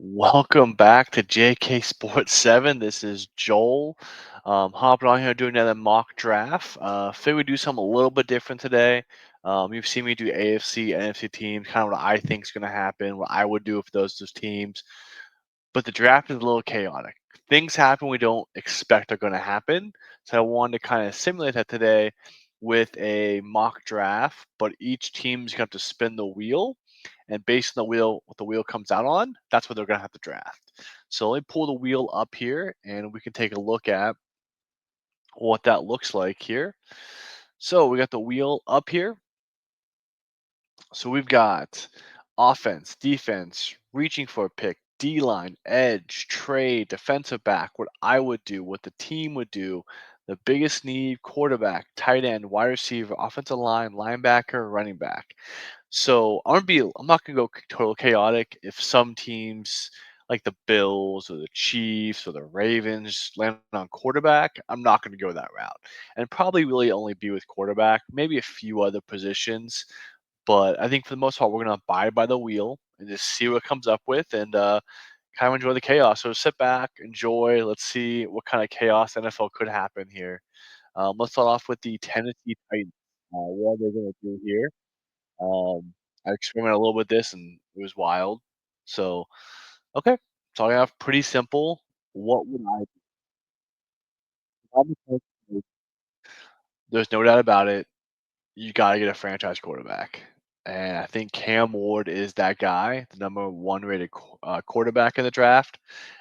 Welcome back to JK Sports 7. This is Joel. Hopping on here doing another mock draft. Figured we do something a little bit different today. You've seen me do AFC, NFC teams, kind of what I think is going to happen, what I would do if those teams. But the draft is a little chaotic. Things happen we don't expect are going to happen. So I wanted to kind of simulate that today with a mock draft, but each team's going to have to spin the wheel, and based on the wheel, what the wheel comes out on, that's what they're going to have to draft. So let me pull the wheel up here, and we can take a look at what that looks like here. So we got the wheel up here. So we've got offense, defense, reaching for a pick, D line, edge, trade, defensive back, what I would do, what the team would do, the biggest need, quarterback, tight end, wide receiver, offensive line, linebacker, running back. So I'm not gonna go total chaotic if some teams like the Bills or the Chiefs or the Ravens land on quarterback. I'm not gonna go that route. And probably really only be with quarterback, maybe a few other positions. But I think for the most part, we're gonna abide by the wheel and just see what it comes up with, and kind of enjoy the chaos. So sit back, enjoy. Let's see what kind of chaos NFL could happen here. Let's start off with the Tennessee Titans. What are they gonna do here? I experimented a little with this, and it was wild. So okay, so I have pretty simple. What would I do? I'm a coach. There's no doubt about it. You gotta get a franchise quarterback. And I think Cam Ward is that guy, the number one rated quarterback in the draft.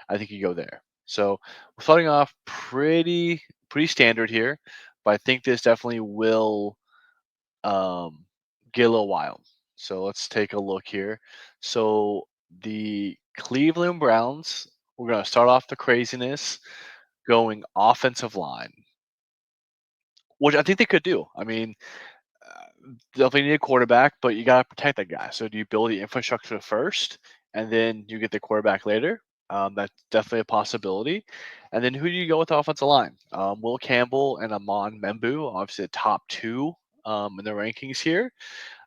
I think you go there. So we're starting off pretty standard here, but I think this definitely will um, get a little wild. So let's take a look here. So the Cleveland Browns, we're gonna start off the craziness going offensive line, which I think they could do. I mean, definitely need a quarterback, but you gotta protect that guy. So do you build the infrastructure first, and then you get the quarterback later? That's definitely a possibility. And then who do you go with the offensive line? Will Campbell and Amon Membu, obviously the top two in the rankings here.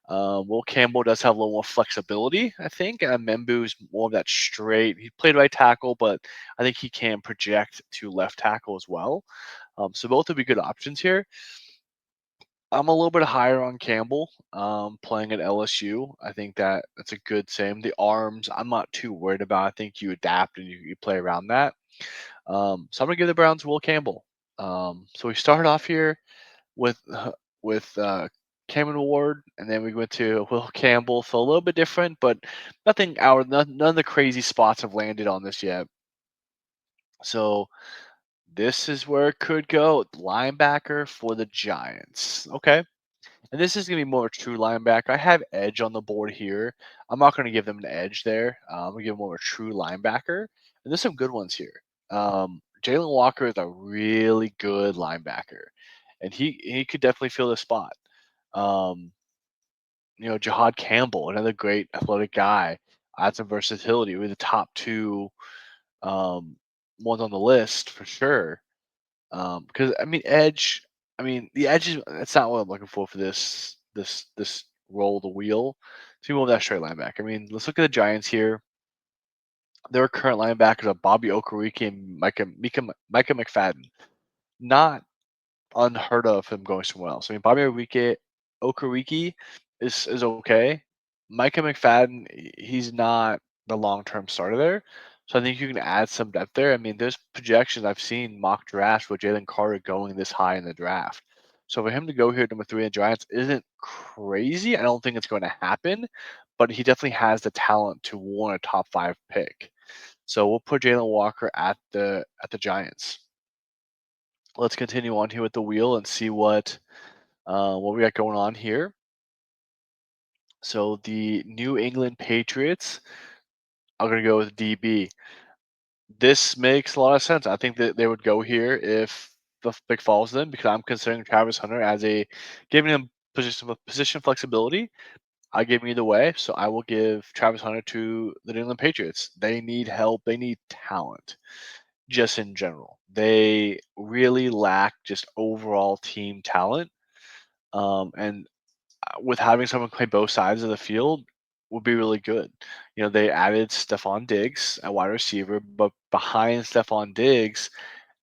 Will Campbell does have a little more flexibility, I think, and Membu's more of that straight. He played right tackle, but I think he can project to left tackle as well. So both would be good options here. I'm a little bit higher on Campbell, playing at LSU. I think that's a good same. The arms, I'm not too worried about. I think you adapt and you play around that. So I'm gonna give the Browns Will Campbell. So we started off here with with Cameron Ward, and then we went to Will Campbell. So a little bit different, but none of the crazy spots have landed on this yet. So this is where it could go. Linebacker for the Giants. Okay. And this is going to be more a true linebacker. I have edge on the board here. I'm not going to give them an edge there. I'm going to give them more a true linebacker. And there's some good ones here. Jalen Walker is a really good linebacker, and he could definitely fill the spot. Um, Jahad Campbell, another great athletic guy, adds some versatility. We're the top two um, ones on the list for sure. Because I mean, edge. I mean, the edge is that's not what I'm looking for this roll of the wheel. To move that straight linebacker. I mean, let's look at the Giants here. Their current linebackers are Bobby Okereke and Micah McFadden. Not unheard of him going somewhere else. I mean, Bobby Okereke is okay. Micah McFadden, he's not the long term starter there. So I think you can add some depth there. I mean, there's projections I've seen mock drafts with Jalen Carter going this high in the draft. So for him to go here number three in the Giants isn't crazy. I don't think it's going to happen, but he definitely has the talent to warrant a top five pick. So we'll put Jalen Walker at the Giants. Let's continue on here with the wheel and see what we got going on here. So the New England Patriots, I'm gonna go with DB. This makes a lot of sense. I think that they would go here if the pick falls to them because I'm considering Travis Hunter as a giving him position flexibility. I give him either way, so I will give Travis Hunter to the New England Patriots. They need help. They need talent, just in general. They really lack just overall team talent. And with having someone play both sides of the field, would be really good. They added Stephon Diggs at wide receiver, but behind Stephon Diggs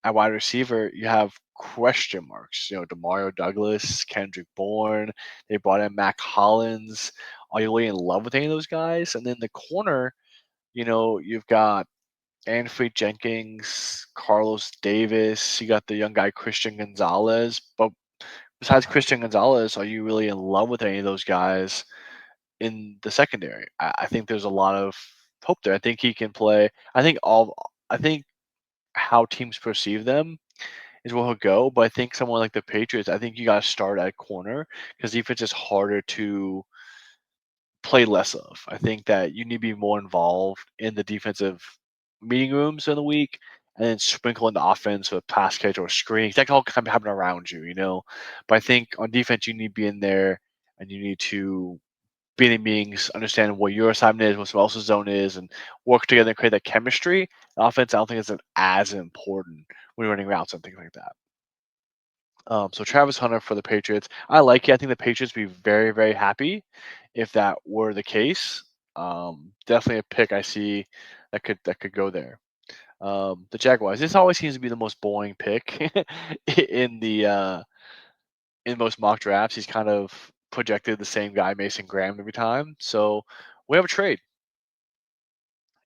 at wide receiver, you have question marks. Demario Douglas, Kendrick Bourne. They brought in Mac Hollins. Are you really in love with any of those guys? And then the corner, you've got Anfrey Jenkins, Carlos Davis. You got the young guy Christian Gonzalez. But besides Christian Gonzalez, are you really in love with any of those guys in the secondary? I think there's a lot of hope there. I think he can play. I think how teams perceive them is where he'll go. But I think someone like the Patriots, I think you got to start at corner because defense is harder to play less of. I think that you need to be more involved in the defensive meeting rooms in the week and then sprinkle in the offense with pass catch or screen. That can all kind of happen around you. But I think on defense, you need to be in there and you need to be in the meetings, understand what your assignment is, what someone else's zone is, and work together and create that chemistry. Offense, I don't think is as important when you're running routes and things like that. So Travis Hunter for the Patriots. I like it. I think the Patriots would be very, very happy if that were the case. Definitely a pick I see that could go there. The Jaguars. This always seems to be the most boring pick in the in most mock drafts. He's kind of projected the same guy, Mason Graham, every time. So we have a trade,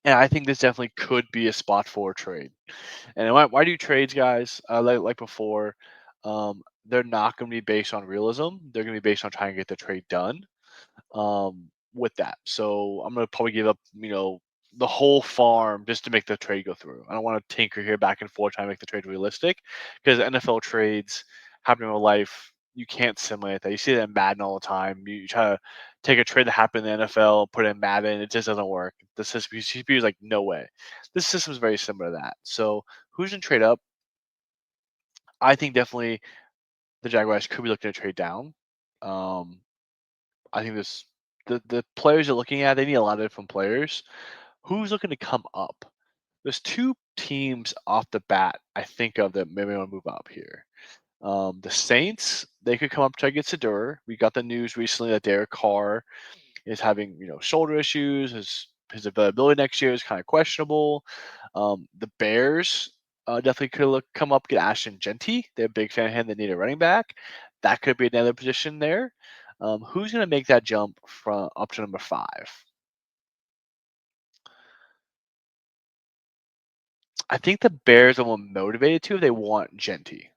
and I think this definitely could be a spot for a trade. And why do trades, guys? Like before, they're not going to be based on realism. They're going to be based on trying to get the trade done. With that, so I'm going to probably give up, the whole farm just to make the trade go through. I don't want to tinker here back and forth trying to make the trade realistic because NFL trades happen in real life. You can't simulate that. You see that in Madden all the time. You try to take a trade that happened in the NFL, put it in Madden, it just doesn't work. The system, CPU is like, no way. This system is very similar to that. So who's going to trade up? I think definitely the Jaguars could be looking to trade down. Um, I think the players you're looking at, they need a lot of different players. Who's looking to come up? There's two teams off the bat I think of that maybe want to move up here. The Saints, they could come up to get Sador. We got the news recently that Derek Carr is having shoulder issues. His availability next year is kind of questionable. The Bears definitely could come up get Ashton Genty. They're a big fan of him. They need a running back. That could be another position there. Who's going to make that jump from up to number 5? I think the Bears are more motivated to if they want Genty.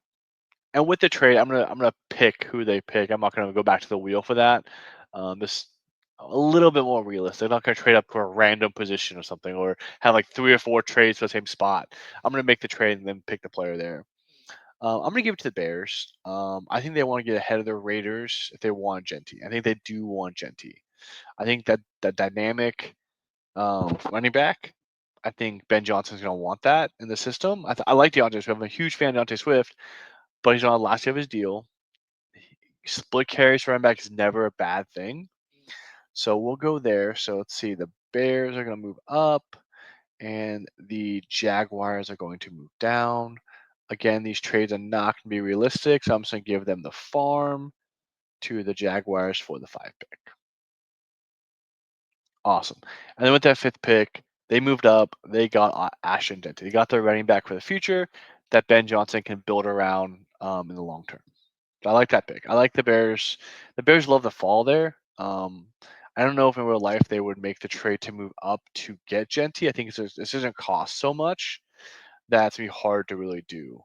And with the trade, I'm gonna pick who they pick. I'm not gonna go back to the wheel for that. This a little bit more realistic. They're not gonna trade up for a random position or something, or have like 3 or 4 trades for the same spot. I'm gonna make the trade and then pick the player there. I'm gonna give it to the Bears. I think they want to get ahead of the Raiders if they want Genty. I think they do want Genty. I think that dynamic running back. I think Ben Johnson's gonna want that in the system. I like DeAndre Swift. I'm a huge fan of DeAndre Swift, but he's on the last year of his deal. Split carries for running back is never a bad thing. So we'll go there. So let's see. The Bears are going to move up, and the Jaguars are going to move down. Again, these trades are not going to be realistic, so I'm just going to give them the farm to the Jaguars for the 5 pick. Awesome. And then with that 5th pick, they moved up. They got Ashton Denton. They got their running back for the future that Ben Johnson can build around in the long term. I like that pick. I like the Bears. The Bears love the fall there. I don't know if in real life they would make the trade to move up to get Genty. I think this doesn't cost so much that it's gonna be hard to really do.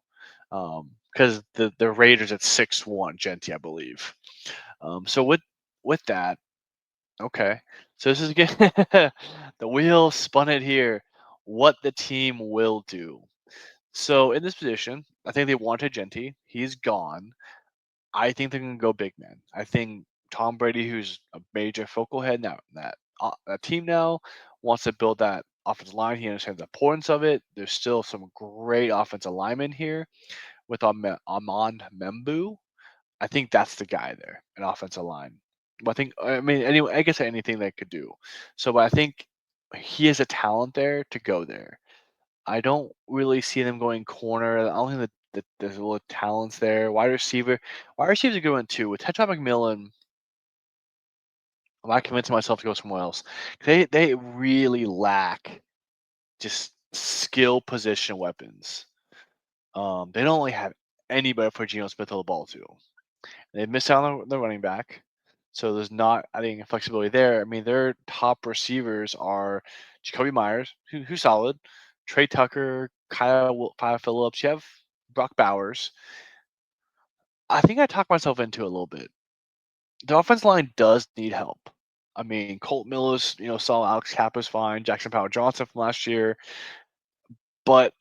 Because the Raiders at 6-1 Genty, I believe. So with that, okay. So this is again the wheel spun it here. What the team will do. So in this position, I think they wanted Genty. He's gone. I think they're gonna go big man. I think Tom Brady, who's a major focal head now, that team now wants to build that offensive line. He understands the importance of it. There's still some great offensive linemen here with Amon Membu. I think that's the guy there, an offensive line. But I mean, anyway, I guess anything they could do. So, but I think he has a talent there to go there. I don't really see them going corner. I don't think that there's a little talents there. Wide receiver, wide receiver's a good one too. With Tetra McMillan, I'm not convincing myself to go somewhere else. They really lack just skill position weapons. They don't really have anybody for Geno Smith to throw the ball to. They missed out on the running back, so there's not, I think, flexibility there. I mean, their top receivers are Jacoby Myers, who's solid, Trey Tucker, Kyle Phillips. You have Brock Bowers. I think I talked myself into it a little bit. The offensive line does need help. I mean, Colt Miller's, solid. Alex Kappa's fine. Jackson Power Johnson from last year, but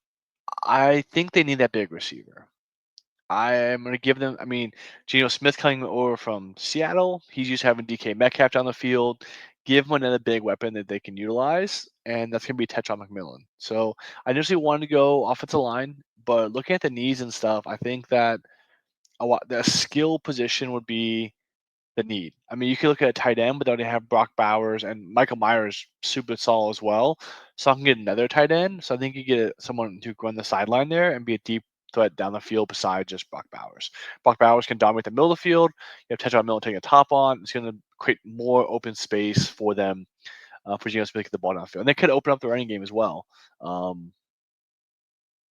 I think they need that big receiver. I am going to give them. I mean, Geno Smith coming over from Seattle. He's used to having DK Metcalf down the field. Give him another big weapon that they can utilize, and that's going to be Tetron McMillan. So I initially wanted to go offensive line, but looking at the needs and stuff, I think that the skill position would be the need. I mean, you could look at a tight end, but they already have Brock Bowers and Michael Myers, super solid as well. So I can get another tight end. So I think you get someone to go on the sideline there and be a deep threat down the field besides just Brock Bowers. Brock Bowers can dominate the middle of the field. You have Tejon Milton taking a top on. It's going to create more open space for them for Geno Smith to get the ball down the field. And they could open up the running game as well. Um,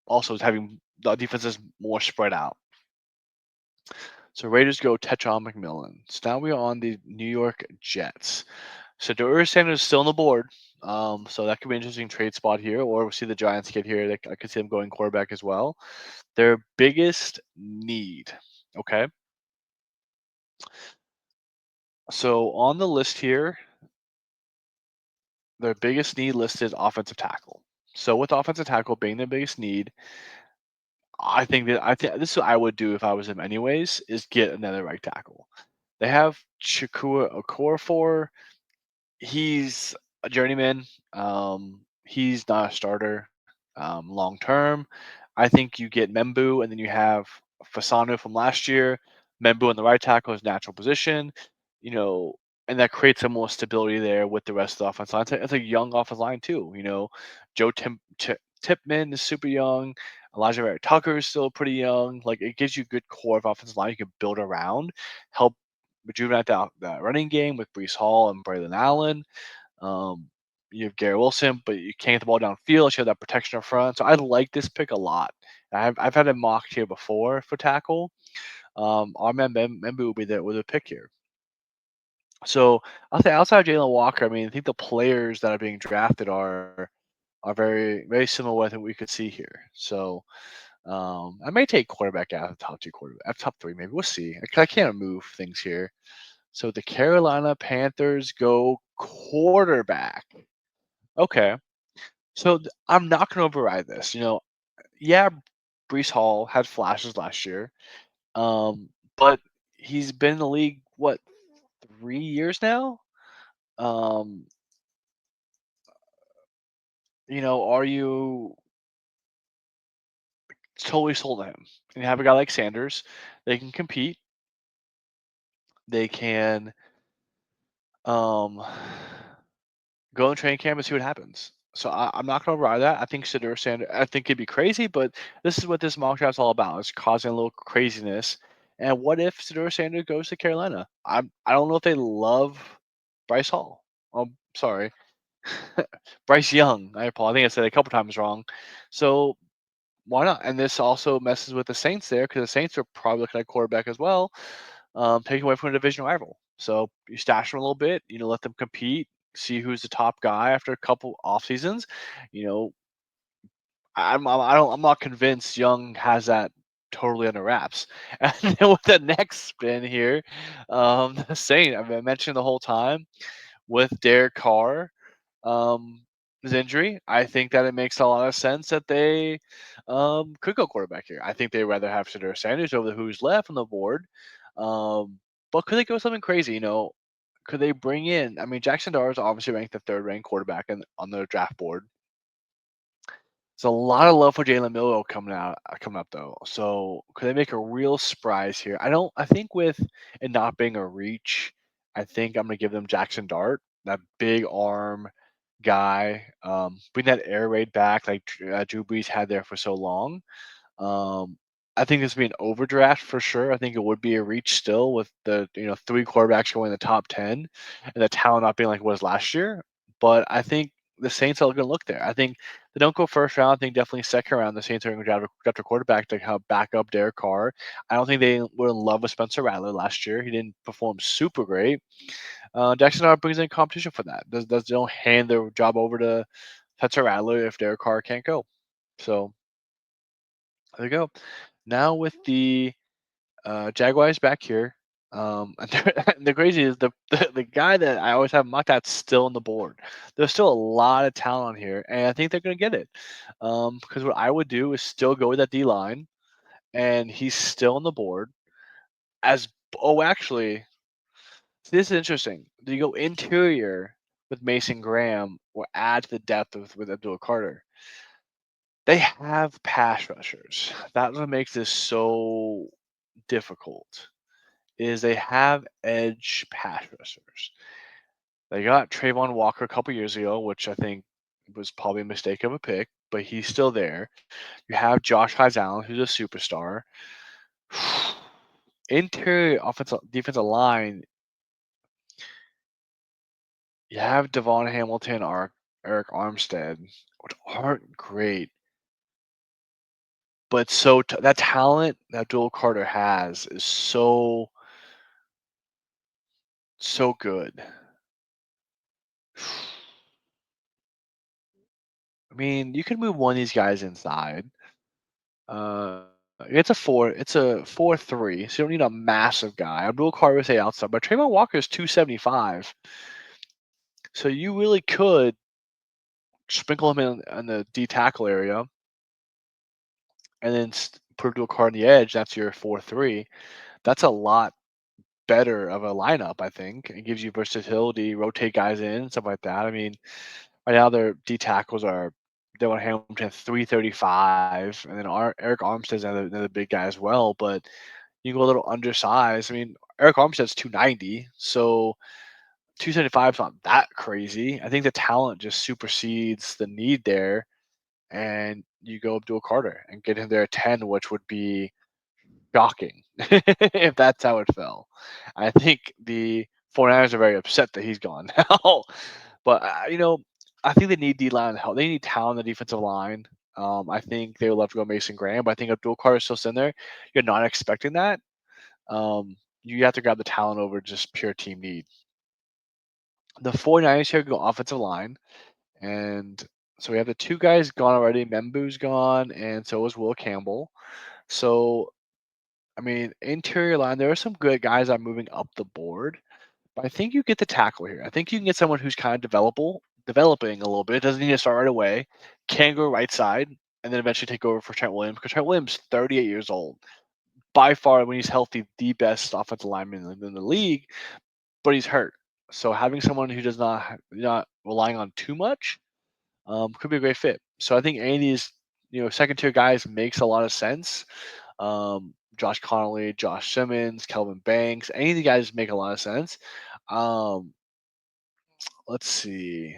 also, having the defenses more spread out. So Raiders go Tetron McMillan. So now we are on the New York Jets. So Darius Sanders is still on the board. So that could be an interesting trade spot here, or we'll see the Giants get here. I could see them going quarterback as well. Their biggest need. Okay. So on the list here, their biggest need listed offensive tackle. So with offensive tackle being their biggest need, I think this is what I would do if I was him anyways, is get another right tackle. They have Chakua Okorafor. He's a journeyman. He's not a starter long term. I think you get Membu, and then you have Fasanu from last year. Membu in the right tackle is natural position, you know, and that creates some more stability there with the rest of the offense line. It's a young offensive line too. Tipman is super young. Elijah Vera Tucker is still pretty young. Like it gives you a good core of offensive line you can build around, help rejuvenate that running game with Brees Hall and Braylon Allen. Um, you have Gary Wilson, but you can't get the ball downfield. You have that protection up front. So I like this pick a lot. I've had it mocked here before for tackle. Our man Membu will be there with a pick here. So I'll say outside of Jalen Walker, I mean, I think the players that are being drafted are very very similar with what we could see here. So I may take quarterback out of the top two quarterback, top three maybe. We'll see. I can't move things here. So the Carolina Panthers go quarterback. Okay. So I'm not going to override this. Yeah, Brees Hall had flashes last year, but he's been in the league what 3 years now. Um, are you totally sold on him? And you have a guy like Sanders, they can compete. They can um, go in training camp and see what happens. So I'm not going to override that. I think Shadur Sanders. I think it'd be crazy, but this is what this mock draft's all about. It's causing a little craziness. And what if Shadur Sanders goes to Carolina? I don't know if they love Bryce Hall. Oh, sorry, Bryce Young. I think I said it a couple times wrong. So why not? And this also messes with the Saints there because the Saints are probably looking at quarterback as well, taking away from a division rival. So you stash them a little bit, let them compete, see who's the top guy after a couple off seasons. You know, I'm not convinced Young has that totally under wraps. And then with the next spin here, the Saint I mentioned the whole time with Derek Carr, his injury, I think that it makes a lot of sense that they could go quarterback here. I think they'd rather have Shadur Sanders over who's left on the board. But could they go something crazy? Could they bring in? I mean, Jackson Dart is obviously ranked the third ranked quarterback on the draft board. There's a lot of love for Jalen Milroe coming up though. So could they make a real surprise here? I think with it not being a reach, I think I'm gonna give them Jackson Dart, that big arm guy. Bring that air raid back like Drew Brees had there for so long. Um, I think this would be an overdraft for sure. I think it would be a reach still with the three quarterbacks going in the top 10 and the talent not being like it was last year. But I think the Saints are going to look there. I think they don't go first round. I think definitely second round. The Saints are going to draft a quarterback to help back up Derek Carr. I don't think they were in love with Spencer Rattler last year. He didn't perform super great. Jackson Dart brings in competition for that. Does they don't hand their job over to Spencer Rattler if Derek Carr can't go. So there you go. Now with the Jaguars back here. And the crazy is the guy that I always have mocked at's still on the board. There's still a lot of talent on here, and I think they're going to get it. Because what I would do is still go with that D line, and he's still on the board. As actually, this is interesting. Do you go interior with Mason Graham or add to the depth with Abdul Carter? They have pass rushers. That's what makes this so difficult. Is they have edge pass rushers. They got Trayvon Walker a couple years ago, which I think was probably a mistake of a pick, but he's still there. You have Josh Hydes Allen, who's a superstar. Interior offensive defensive line, you have Devon Hamilton or Eric Armstead, which aren't great. But that talent that Joel Carter has is so good. I mean, you can move one of these guys inside. Uh, it's a 4-3, so you don't need a massive guy. Abdul Carter say outside, but Trayvon Walker is 275, so you really could sprinkle him in the D tackle area, and then put Abdul Carter on the edge. That's your 4-3. That's a lot better of a lineup, I think. It gives you versatility, rotate guys in, stuff like that. I mean, right now their D tackles are Dylan Hamilton 335, and then Eric Armstead's another big guy as well, but you go a little undersized. I mean, Eric Armstead's 290, so 275 is not that crazy. I think the talent just supersedes the need there, and you go Abdul Carter and get him there at 10, which would be shocking if that's how it fell. I think the 49ers are very upset that he's gone now. But, I think they need D-line help. They need talent on the defensive line. I think they would love to go Mason Graham, but I think Abdul Carter is still sitting there. You're not expecting that. You have to grab the talent over just pure team need. The 49ers here go offensive line, and so we have the two guys gone already. Membu's gone, and so is Will Campbell. So, I mean, interior line, there are some good guys that are moving up the board, but I think you get the tackle here. I think you can get someone who's kind of developing a little bit. Doesn't need to start right away. Can go right side, and then eventually take over for Trent Williams because Trent Williams, 38 years old, by far when he's healthy, the best offensive lineman in the league, but he's hurt. So having someone who does not relying on too much could be a great fit. So I think any of these second tier guys makes a lot of sense. Josh Connolly, Josh Simmons, Kelvin Banks, any of the guys make a lot of sense. Um, let's see.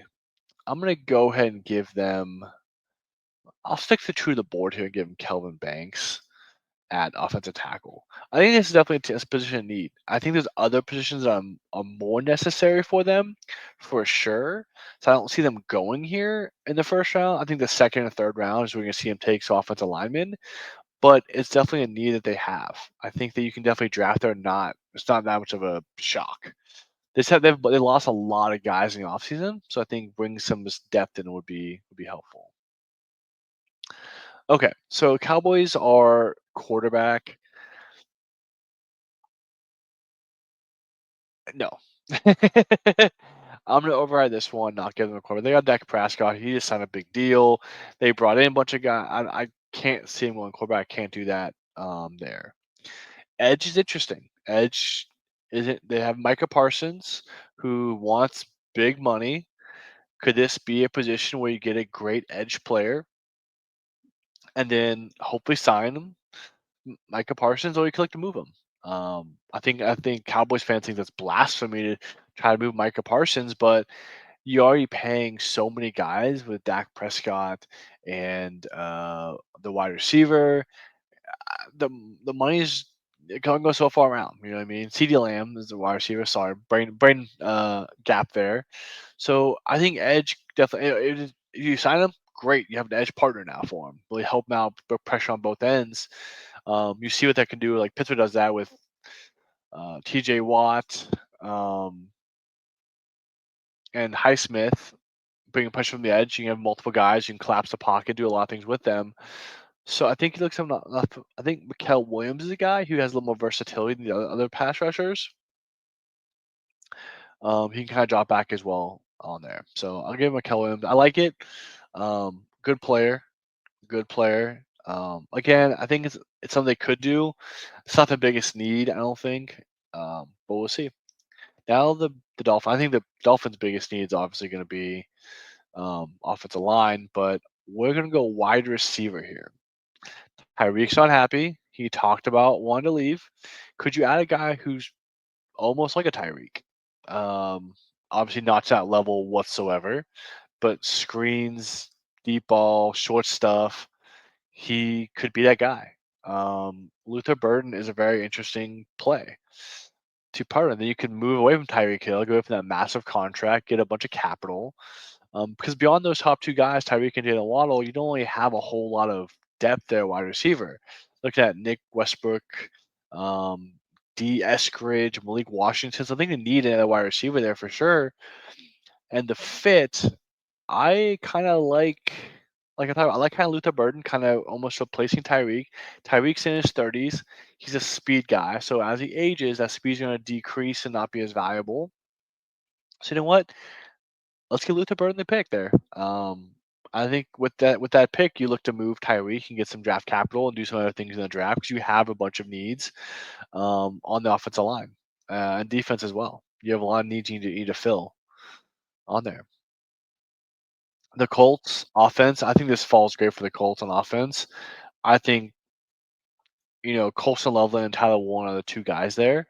I'm gonna go ahead and give them. I'll stick to true to the board here and give them Kelvin Banks at offensive tackle. I think this is definitely a position in need. I think there's other positions that are more necessary for them, for sure. So I don't see them going here in the first round. I think the second and third round is where we're going to see them take some offensive linemen, but it's definitely a need that they have. I think that you can definitely draft there. Not it's not that much of a shock. They lost a lot of guys in the offseason, so I think bringing some depth in would be helpful. Okay, so Cowboys are quarterback. No. I'm gonna override this one, not give them a quarterback. They got Dak Prescott. He just signed a big deal. They brought in a bunch of guys. I can't see him going quarterback. Can't do that. There. Edge is interesting. Edge isn't. They have Micah Parsons, who wants big money. Could this be a position where you get a great edge player, and then hopefully sign him, Micah Parsons, or you could like to move him? I think Cowboys fans think that's blasphemy to try to move Micah Parsons, but you're already paying so many guys with Dak Prescott and the wide receiver. the the money's it can go so far around. You know what I mean? CD Lamb is the wide receiver. Sorry, brain gap there. So I think edge definitely. If you sign him, great. You have an edge partner now for him. Really help him out, put pressure on both ends. You see what that can do. Like Pittsburgh does that with T.J. Watt and Highsmith, bringing pressure from the edge. You can have multiple guys. You can collapse the pocket, do a lot of things with them. So I think he looks something. I think Mikael Williams is a guy who has a little more versatility than the other pass rushers. He can kind of drop back as well on there. So I'll give him Mikael Williams. I like it. Good player. Good player. Again, I think it's something they could do. It's not the biggest need, I don't think. But we'll see. Now the Dolphins. I think the Dolphins' biggest need is obviously going to be offensive line, but we're going to go wide receiver here. Tyreek's not happy. He talked about wanting to leave. Could you add a guy who's almost like a Tyreek? Um, Obviously not to that level whatsoever, but screens, deep ball, short stuff. He could be that guy. Luther Burden is a very interesting play to partner. Then you can move away from Tyreek Hill, go away from that massive contract, get a bunch of capital. Because beyond those top two guys, Tyreek and Jalen Waddle, you don't really have a whole lot of depth there, wide receiver. Looking at Nick Westbrook, um, D. Eskridge, Malik Washington. So I think they need another wide receiver there for sure. And the fit, I kind of I like kind of Luther Burden kind of almost replacing Tyreek. Tyreek's in his 30s. He's a speed guy. So as he ages, that speed's going to decrease and not be as valuable. So you know what? Let's get Luther Burden the pick there. I think with that pick, you look to move Tyreek and get some draft capital and do some other things in the draft because you have a bunch of needs on the offensive line and defense as well. You have a lot of needs you need to fill on there. The Colts offense, I think this falls great for the Colts on offense. I think Colson Loveland and Tyler Warren are the two guys there.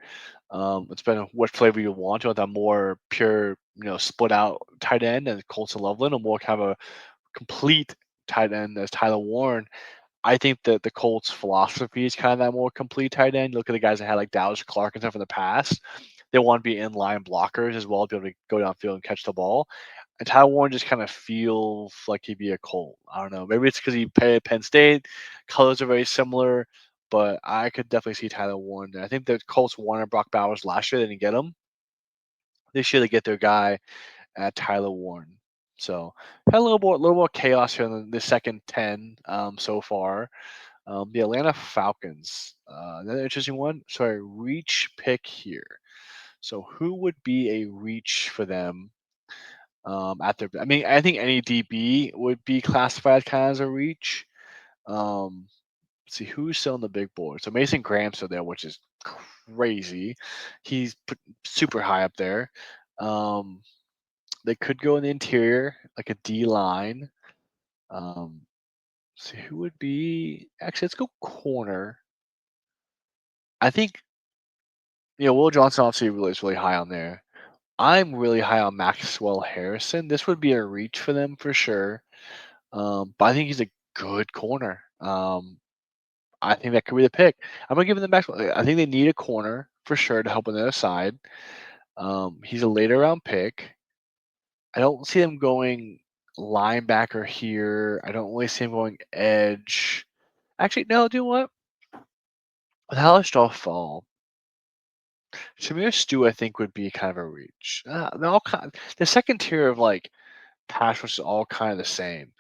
It's been what flavor you want. You want that more pure, split out tight end and Colson Loveland, or more kind of a complete tight end as Tyler Warren. I think that the Colts' philosophy is kind of that more complete tight end. You look at the guys that had like Dallas Clark and stuff in the past. They want to be inline blockers as well to be able to go downfield and catch the ball. And Tyler Warren just kind of feels like he'd be a Colt. I don't know. Maybe it's because he played at Penn State. Colors are very similar, but I could definitely see Tyler Warren there. I think the Colts wanted Brock Bowers last year. They didn't get him. This year they get their guy at Tyler Warren. So had a little more chaos here in the second 10 so far. The Atlanta Falcons, another interesting one. Sorry, reach pick here. So who would be a reach for them at their? I mean, I think any DB would be classified kind of as a reach. Um, let's see who's still on the big board. So Mason Graham's still there, which is crazy. He's super high up there. Um, they could go in the interior, like a D line. Um, see who would be. Actually, let's go corner. I think Will Johnson obviously is really high on there. I'm really high on Maxwell Harrison. This would be a reach for them for sure. But I think he's a good corner. I think that could be the pick. I'm gonna give them Maxwell. I think they need a corner for sure to help on the other side. He's a later round pick. I don't see them going linebacker here. I don't really see him going edge. Actually, no. Do you know what? With Halistraw fall, Shamir Stew, I think, would be kind of a reach. The second tier of like pass rush is all kind of the same.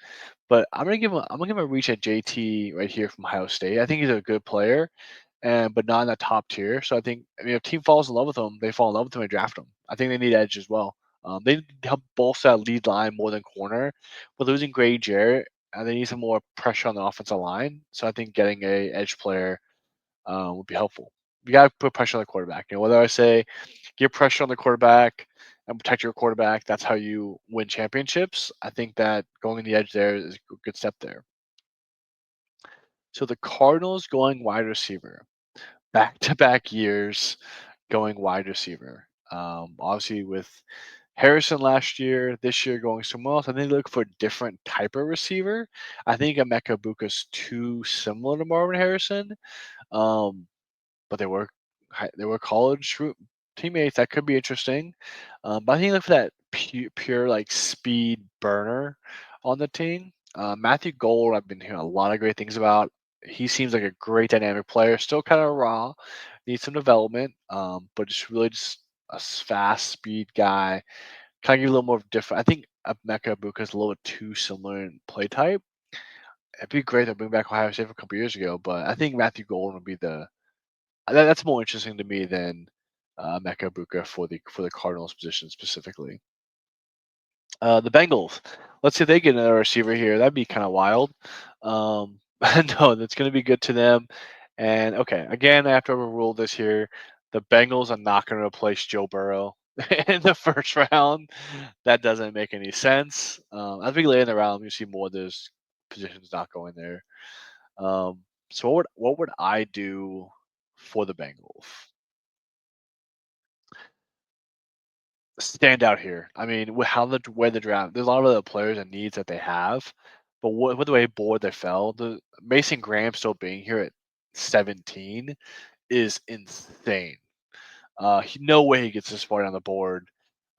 But I'm gonna give him a reach at JT right here from Ohio State. I think he's a good player, and but not in that top tier. So I mean, if team falls in love with him, they fall in love with him and draft him. I think they need edge as well. They need to help bolster that lead line more than corner. But losing Grady Jarrett, and they need some more pressure on the offensive line. So I think getting a edge player would be helpful. You got to put pressure on the quarterback. Whether I say give pressure on the quarterback and protect your quarterback, that's how you win championships. I think that going in the edge there is a good step there. So the Cardinals going wide receiver, back to back years going wide receiver. Obviously with Harrison last year, this year going somewhere else. I think they look for a different type of receiver. I think Emeka Buka's too similar to Marvin Harrison. Um, but they were teammates. That could be interesting. But I think look for that pure like speed burner on the team. Matthew Gold, I've been hearing a lot of great things about. He seems like a great dynamic player. Still kind of raw, needs some development, but just really just a fast speed guy. Kind of give a little more different. I think Mecca Buka is a little bit too similar in play type. It'd be great to bring back Ohio State from a couple years ago, but I think Matthew Golden would be that's more interesting to me than Mecca Buka for the Cardinals position specifically. The Bengals. Let's see if they get another receiver here. That'd be kind of wild. Um, no, that's going to be good to them. And okay, again, I have to overrule this here. The Bengals are not going to replace Joe Burrow in the first round. That doesn't make any sense. As we lay in the round, you see more of those positions not going there. So what would I do for the Bengals? Stand out here. I mean, with how the where the draft, there's a lot of other players and needs that they have, but with the way board they fell, the Mason Graham still being here at 17 is insane. No way he gets this far on the board.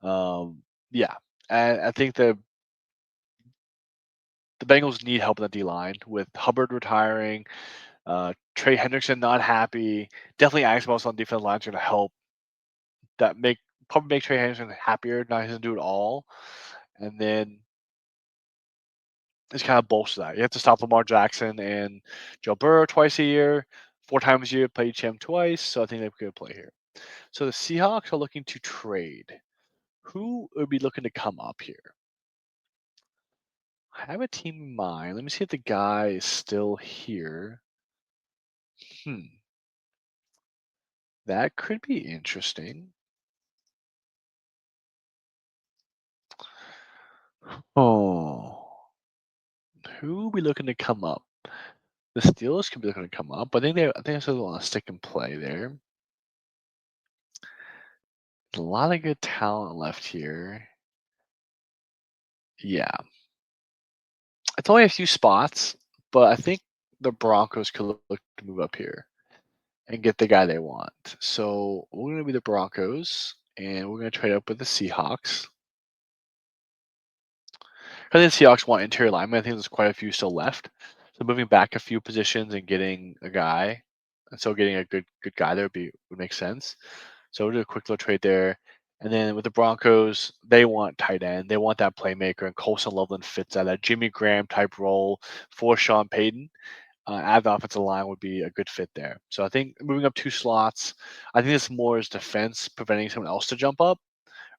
Um, yeah, and I think the Bengals need help in the D line with Hubbard retiring, Trey Hendrickson not happy. Definitely Axbos on defensive line is going to help that make probably make Trey Hendrickson happier. Not having to do it all, and then it's kind of bolster that. You have to stop Lamar Jackson and Joe Burrow twice a year, 4 times a year, play each him twice. So I think they could play here. So the Seahawks are looking to trade. Who would be looking to come up here? I have a team in mind. Let me see if the guy is still here. Hmm. That could be interesting. Oh. Who will be looking to come up? The Steelers could be looking to come up, but I think they still want to stick and play there. A lot of good talent left here. Yeah. It's only a few spots, but I think the Broncos could look to move up here and get the guy they want. So we're going to be the Broncos, and we're going to trade up with the Seahawks. I think the Seahawks want interior linemen. I think there's quite a few still left. So moving back a few positions and getting a guy, and so getting a good guy there would make sense. So we'll do a quick little trade there. And then with the Broncos, they want tight end. They want that playmaker, and Colson Loveland fits that Jimmy Graham type role for Sean Payton. Add the offensive line would be a good fit there. So I think moving up 2 slots, I think this more is defense preventing someone else to jump up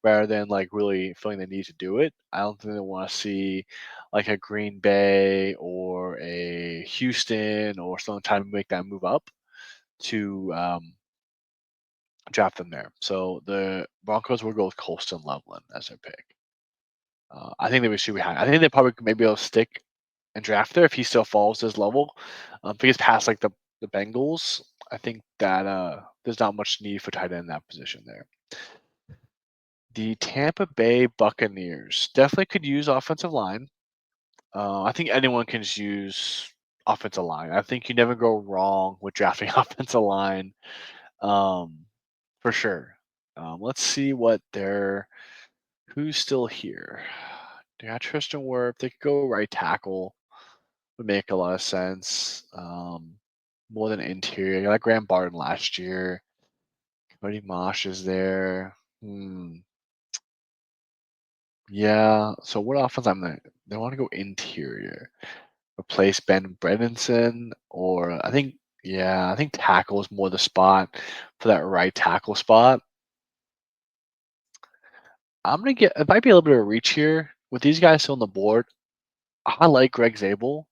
rather than like really feeling the need to do it. I don't think they want to see like a Green Bay or a Houston or someone trying to make that move up to draft them there. So the Broncos will go with Colston Loveland as their pick. I think they would shoot behind. I think they probably maybe will stick and draft there if he still falls his level. If he gets past like the Bengals, I think that there's not much need for tight end in that position there. The Tampa Bay Buccaneers definitely could use offensive line. I think anyone can just use offensive line. I think you never go wrong with drafting offensive line, um, for sure. Let's see what they're who's still here. They got Tristan Wirth. They could go right tackle. Would make a lot of sense. More than interior. I got Graham Barton last year. Cody Mosh is there. Yeah. So what offense I'm gonna they want to go interior. Replace Ben Bredenson or I think tackle is more the spot for that right tackle spot. I'm gonna get it might be a little bit of a reach here. With these guys still on the board, I like Greg Zabel.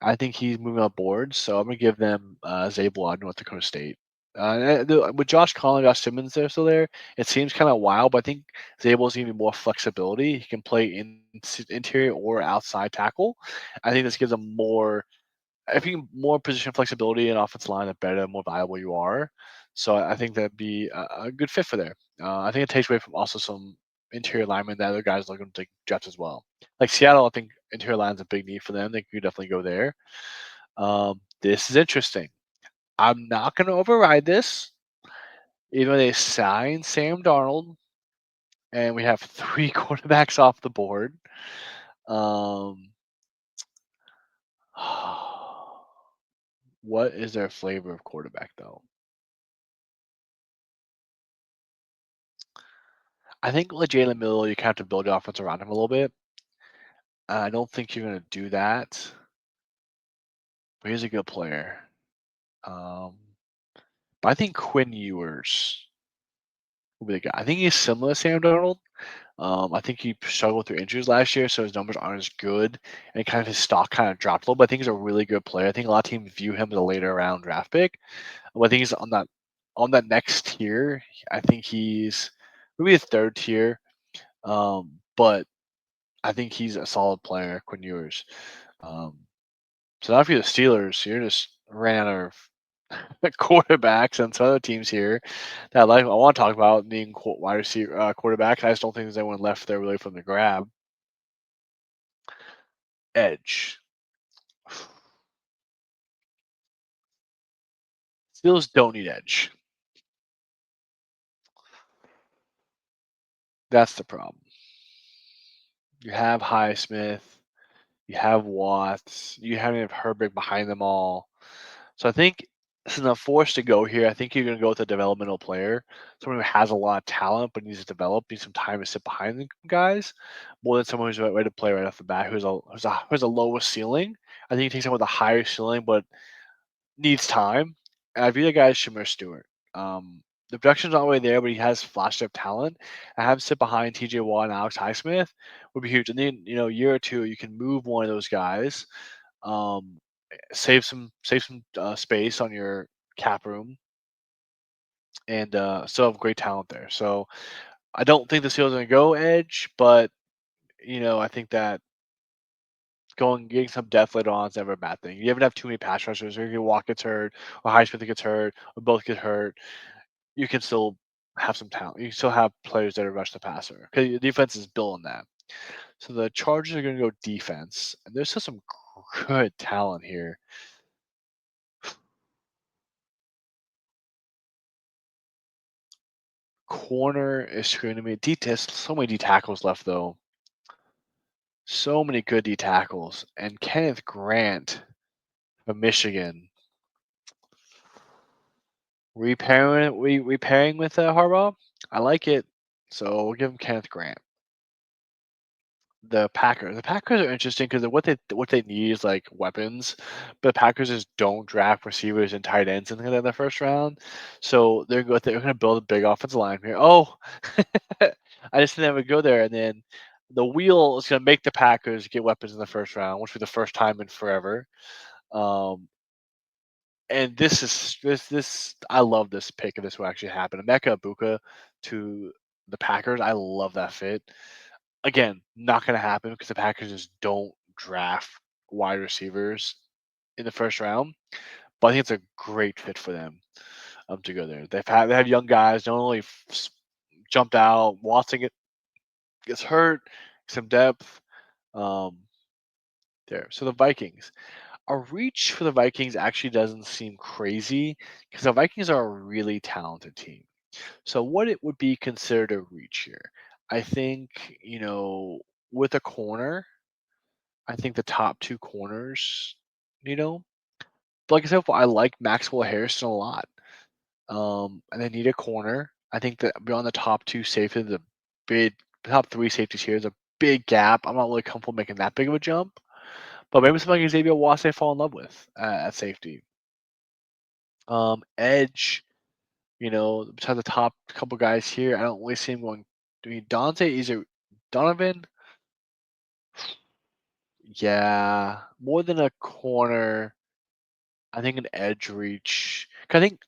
I think he's moving up board, so I'm gonna give them Zabel on North Dakota State. With Josh Collins, Josh Simmons, they're still there. It seems kind of wild, but I think Zabel's giving more flexibility. He can play interior or outside tackle. I think this gives him more. I think more position flexibility and offensive line, the better, more valuable you are. So I think that'd be a good fit for there. I think it takes away from also some interior linemen that other guys looking to draft as well. Like Seattle, I think interior line's a big need for them. They could definitely go there. This is interesting. I'm not going to override this, even though they signed Sam Darnold, and we have three quarterbacks off the board. Um, what is their flavor of quarterback, though? I think with Jalen Milroe, you kind of have to build your offense around him a little bit. I don't think you're going to do that, but he's a good player. Um, but I think Quinn Ewers will be the guy. I think he's similar to Sam Darnold. I think he struggled through injuries last year, so his numbers aren't as good, and kind of his stock kind of dropped a little. But I think he's a really good player. I think a lot of teams view him as a later round draft pick. But I think he's on that next tier. I think he's maybe a third tier, but I think he's a solid player, Quinn Ewers. Um, so now for the Steelers, you're just ran out of quarterbacks and some other teams here that I want to talk about being wide receiver quarterbacks. I just don't think there's anyone left there really from the grab. Edge. Steelers don't need edge. That's the problem. You have Highsmith, you have Watts, you have Herbig behind them all. So I think since I'm forced to go here, I think you're going to go with a developmental player, someone who has a lot of talent but needs to develop, needs some time to sit behind the guys, more than someone who's ready to play right off the bat, who's a lower ceiling. I think you take someone with a higher ceiling but needs time. And I view the guy as Shamir Stewart. The production's not really there, but he has flash of talent. And have him sit behind TJ Watt and Alex Highsmith would be huge. And then, a year or two, you can move one of those guys, um, save some space on your cap room, and still have great talent there. So I don't think the Steelers are going to go edge, but I think that getting some depth later on is never a bad thing. You never have too many pass rushers, or your Watt gets hurt, or Highsmith gets hurt, or both get hurt. You can still have some talent. You can still have players that are rush the passer because your defense is built on that. So the Chargers are going to go defense, and there's still some good talent here. Corner is screaming me. D test. So many D tackles left though. So many good D tackles, and Kenneth Grant from Michigan. Repairing with Harbaugh. I like it, so we'll give him Kenneth Grant. The Packers. The Packers are interesting because what they need is like weapons, but the Packers just don't draft receivers and tight ends in the first round. So they're going to build a big offensive line here. Oh, I just didn't ever go there, and then the wheel is going to make the Packers get weapons in the first round, which will be the first time in forever. Um, and this I love this pick, and this will actually happen. Emeka Ibuka to the Packers. I love that fit. Again, not going to happen because the Packers just don't draft wide receivers in the first round. But I think it's a great fit for them to go there. They have young guys. Don't only jumped out. Watson gets hurt. Some depth um, there. So the Vikings. A reach for the Vikings actually doesn't seem crazy because the Vikings are a really talented team. So what it would be considered a reach here? I think with a corner. I think the top two corners, you know, but like I said, I like Maxwell Harrison a lot. And they need a corner. I think that beyond the top two safeties, the big top three safeties here is a big gap. I'm not really comfortable making that big of a jump, but maybe something like Xavier Watts I fall in love with at safety. Edge, besides the top couple guys here, I don't really see him going. Do you Dante? Is it Donovan? Yeah, more than a corner. I think an edge reach. 'Cause I think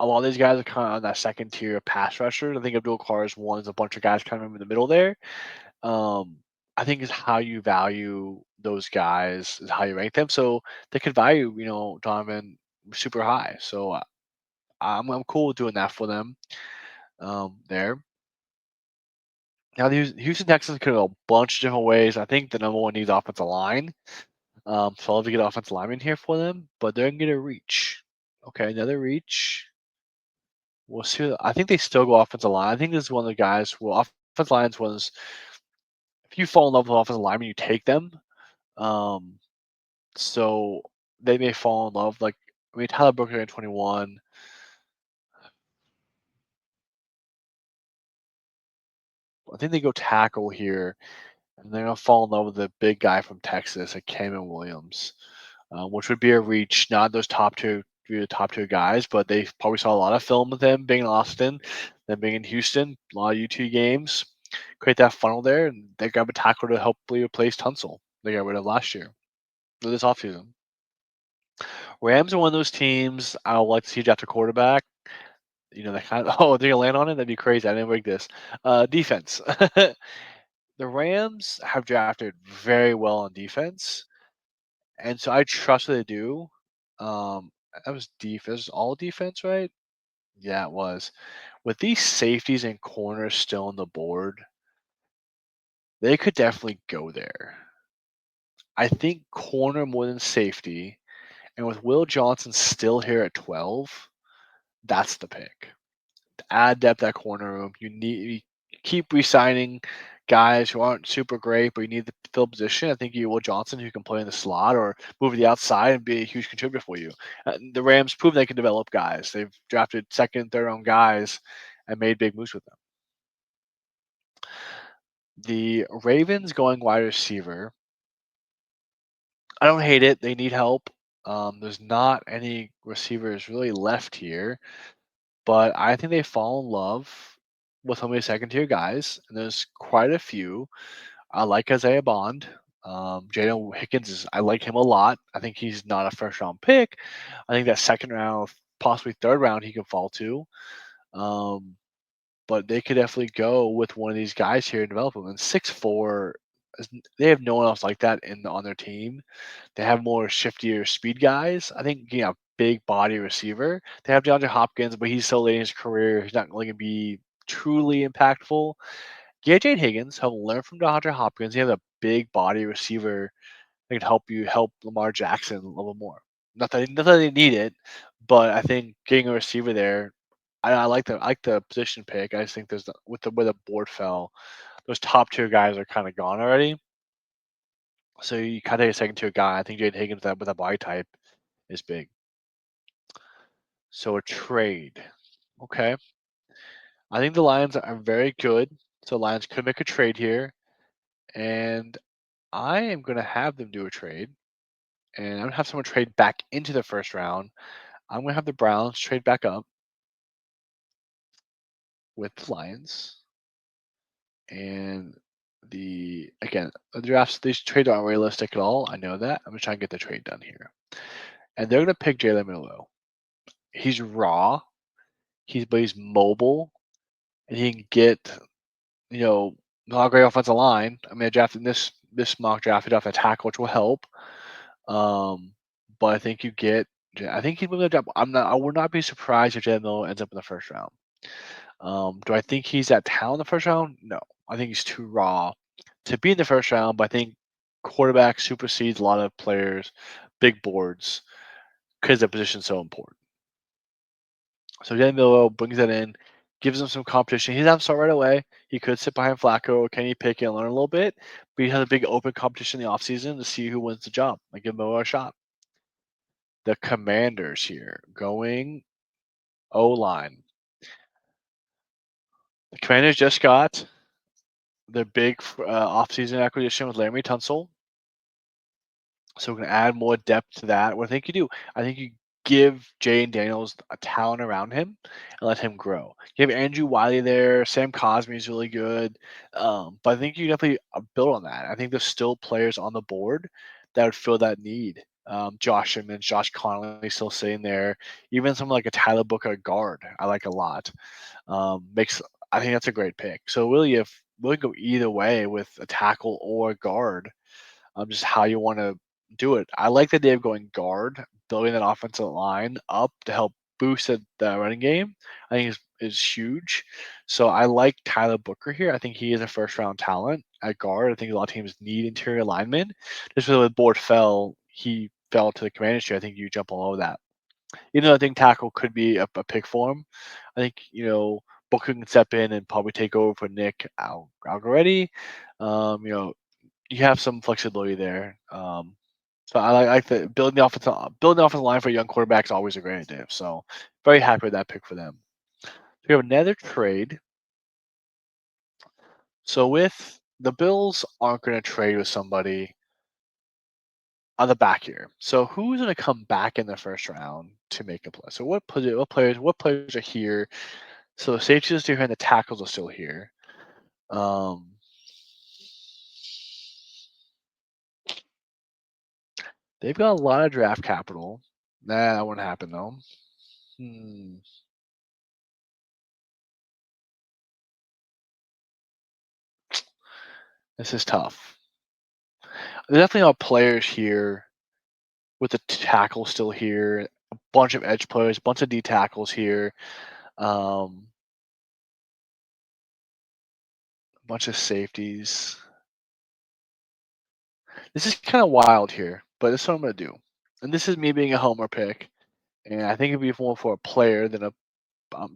a lot of these guys are kind of on that second tier of pass rushers. I think Abdul Carr is one. There's a bunch of guys kind of in the middle there. Um, I think is how you value those guys is how you rank them. So they could value, Donovan super high. So I'm cool with doing that for them there. Now the Houston Texans could go a bunch of different ways. I think the number one needs offensive line. So I'll have to get offensive lineman here for them, but they're gonna get a reach. Okay, another reach. We'll see. I think they still go offensive line. I think this is one of the guys who offensive lines was if you fall in love with offensive lineman, you take them. Um, so they may fall in love. Like I mean, Tyler Booker in 21. I think they go tackle here, and they're gonna fall in love with the big guy from Texas, like Cameron Williams, which would be a reach. Not those top two, be the top two guys, but they probably saw a lot of film with him being in Austin, then being in Houston, a lot of UT games. Create that funnel there, and they grab a tackle to hopefully replace Tunsil. They got rid of last year, or this offseason. Rams are one of those teams I would like to see draft a quarterback. You know, that kind of oh, they're gonna land on it. That'd be crazy. I didn't rig this. Defense. The Rams have drafted very well on defense, and so I trust what they do. That was defense, all defense, right? Yeah, it was. With these safeties and corners still on the board, they could definitely go there. I think corner more than safety, and with Will Johnson still here at 12, that's the pick. Add depth at corner room. You keep re-signing guys who aren't super great, but you need to fill position. I think you Will Johnson who can play in the slot or move to the outside and be a huge contributor for you. The Rams prove they can develop guys. They've drafted second, third round guys and made big moves with them. The Ravens going wide receiver. I don't hate it. They need help. There's not any receivers really left here. But I think they fall in love with some of the second tier guys, and there's quite a few. I like Isaiah Bond. Jalen Hickens is I like him a lot. I think he's not a first round pick. I think that second round, possibly third round, he can fall to. Um, but they could definitely go with one of these guys here and develop him. And 6'4", they have no one else like that on their team. They have more shiftier speed guys. I think big body receiver. They have DeAndre Hopkins, but he's so late in his career, he's not really gonna be truly impactful. Get Jane Higgins, help learn from DeAndre Hopkins. He has a big body receiver that can help Lamar Jackson a little more. Not that they need it, but I think getting a receiver there, I like the position pick. I just think with the way the board fell, those top tier guys are kind of gone already. So you kind of take a second tier guy. I think Jade Higgins that with a body type is big. So a trade. Okay. I think the Lions are very good. So Lions could make a trade here. And I am going to have them do a trade. And I'm going to have someone trade back into the first round. I'm going to have the Browns trade back up with the Lions. And the drafts, these trades aren't realistic at all. I know that. I'm going to try and get the trade done here. And they're going to pick Jalen Milroe. He's raw. But he's mobile. And he can get not a great offensive line. I mean, I drafted this mock drafted off a tackle, which will help. Um, but I think I think he's moving up. I would not be surprised if Jalen Milroe ends up in the first round. Do I think he's at town in the first round? No, I think he's too raw to be in the first round. But I think quarterback supersedes a lot of players, big boards, because the position's so important. So Jalen Milroe brings that in, gives him some competition. He doesn't have to start right away. He could sit behind Flacco or Kenny Pickett and learn a little bit, but he has a big open competition in the offseason to see who wins the job. I give Milroe a shot. The Commanders here going O line. The Commanders just got their big offseason acquisition with Laremy Tunsil. So we're going to add more depth to that. What I think you do, I think you give Jay and Daniels a talent around him and let him grow. You have Andrew Wiley there. Sam Cosmi is really good. But I think you definitely build on that. I think there's still players on the board that would fill that need. Josh Simmons, Josh Connolly still sitting there. Even someone like a Tyler Booker guard, I like a lot. I think that's a great pick. So really, if we go either way with a tackle or a guard, just how you want to do it. I like the idea of going guard, building that offensive line up to help boosted the running game, I think is huge. So I like Tyler Booker here. I think he is a first round talent at guard. I think a lot of teams need interior linemen. Just because the board fell, he fell to the Commanders here. I think you jump all over that. Even though I think tackle could be a pick for him, I think Booker can step in and probably take over for Nick Algoretti. You know, you have some flexibility there. So I like the building the offensive line for a young quarterback is always a great idea. So very happy with that pick for them. We have another trade. So with the Bills aren't going to trade with somebody on the back here. So who's going to come back in the first round to make a play? So what players are here? So the safeties are still here and the tackles are still here. Um, they've got a lot of draft capital. Nah, that wouldn't happen though. Hmm. This is tough. There definitely are players here with the tackle still here, a bunch of edge players, a bunch of D tackles here, a bunch of safeties. This is kind of wild here, but this is what I'm going to do. And this is me being a homer pick, and I think it'd be more for a player than a.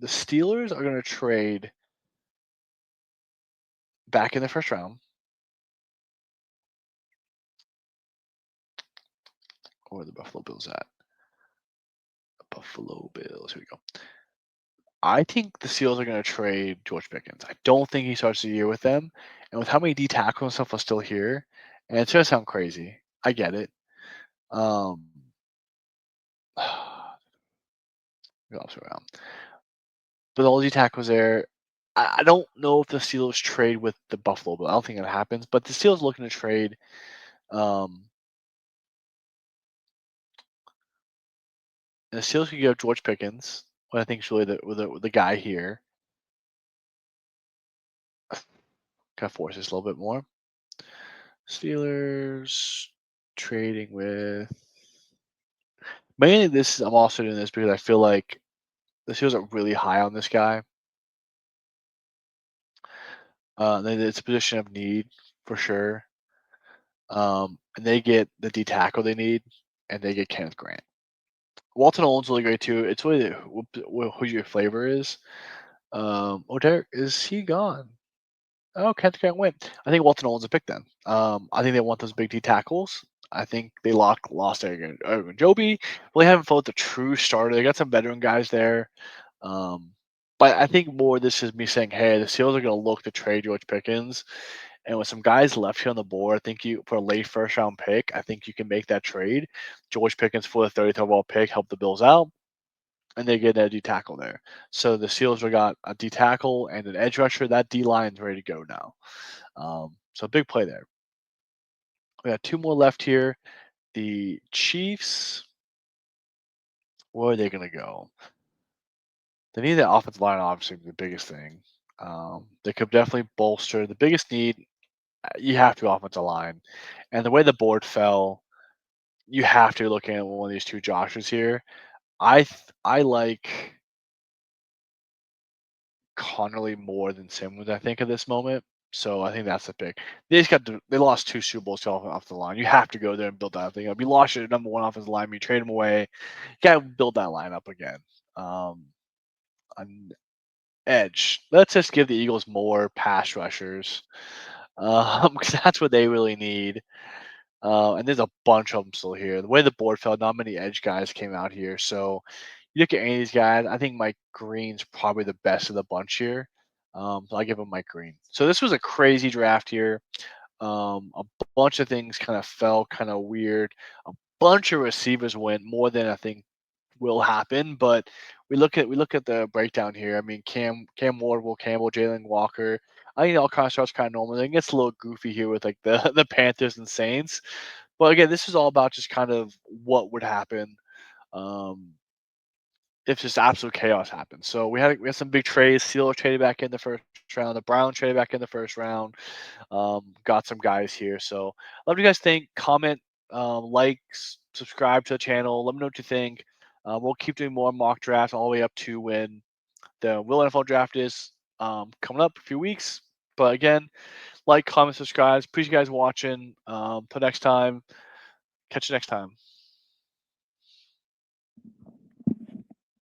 The Steelers are going to trade back in the first round, or the Buffalo Bills at Buffalo Bills. Here we go. I think the Steelers are going to trade George Pickens. I don't think he starts the year with them, and with how many D tackles and stuff are still here, and it's going to sound crazy. I get it. Um, Goes around. But all D tackles there. I don't know if the Steelers trade with the Buffalo, but I don't think it happens. But the Steelers looking to trade. Um, and the Steelers could give George Pickens, what I think is really the guy here. Kind of force this a little bit more. Steelers trading with. Mainly, I'm also doing this because I feel like the Steelers are really high on this guy. It's a position of need for sure. And they get the D tackle they need, and they get Kenneth Grant. Walton Owen's really great too. It's really who your flavor is. Derek, is he gone? Oh, Kenneth Grant went. I think Walton Owen's a pick then. I think they want those big D tackles. I think they lost Eric Joby. Really haven't felt the true starter. They got some veteran guys there. Um, but I think more this is me saying, hey, the Seals are going to look to trade George Pickens. And with some guys left here on the board, I think you for a late first round pick, I think you can make that trade. George Pickens for the 30th overall pick, help the Bills out, and they get a D tackle there. So the Seals have got a D tackle and an edge rusher. That D line's ready to go now. So big play there. We got two more left here. The Chiefs, where are they going to go? They need the offensive line, obviously, the biggest thing. They could definitely bolster. The biggest need, you have to offensive line. And the way the board fell, you have to look at one of these two Joshes here. I like Connerly more than Simmons, I think, at this moment. So I think that's the pick. They lost two Super Bowls off the line. You have to go there and build that thing up. You lost your number one offensive line, you trade him away. You gotta build that line up again. On edge. Let's just give the Eagles more pass rushers. Because that's what they really need. And there's a bunch of them still here. The way the board fell, not many edge guys came out here. So you look at any of these guys, I think Mike Green's probably the best of the bunch here. So I give him Mike Green. So this was a crazy draft here. A bunch of things kind of fell kind of weird. A bunch of receivers went more than I think will happen. But we look at the breakdown here. I mean, Cam Ward, Will Campbell, Jalen Walker. I think it all kind of starts kind of normal. Then it gets a little goofy here with like the the Panthers and Saints. But again, this is all about just kind of what would happen um, if just absolute chaos happens. So we had some big trades. Steelers traded back in the first round. The Browns traded back in the first round. Got some guys here. So love you guys think. Comment, subscribe to the channel. Let me know what you think. We'll keep doing more mock drafts all the way up to when the real NFL draft is coming up in a few weeks. But again, like, comment, subscribe. Appreciate you guys watching. Till next time. Catch you next time.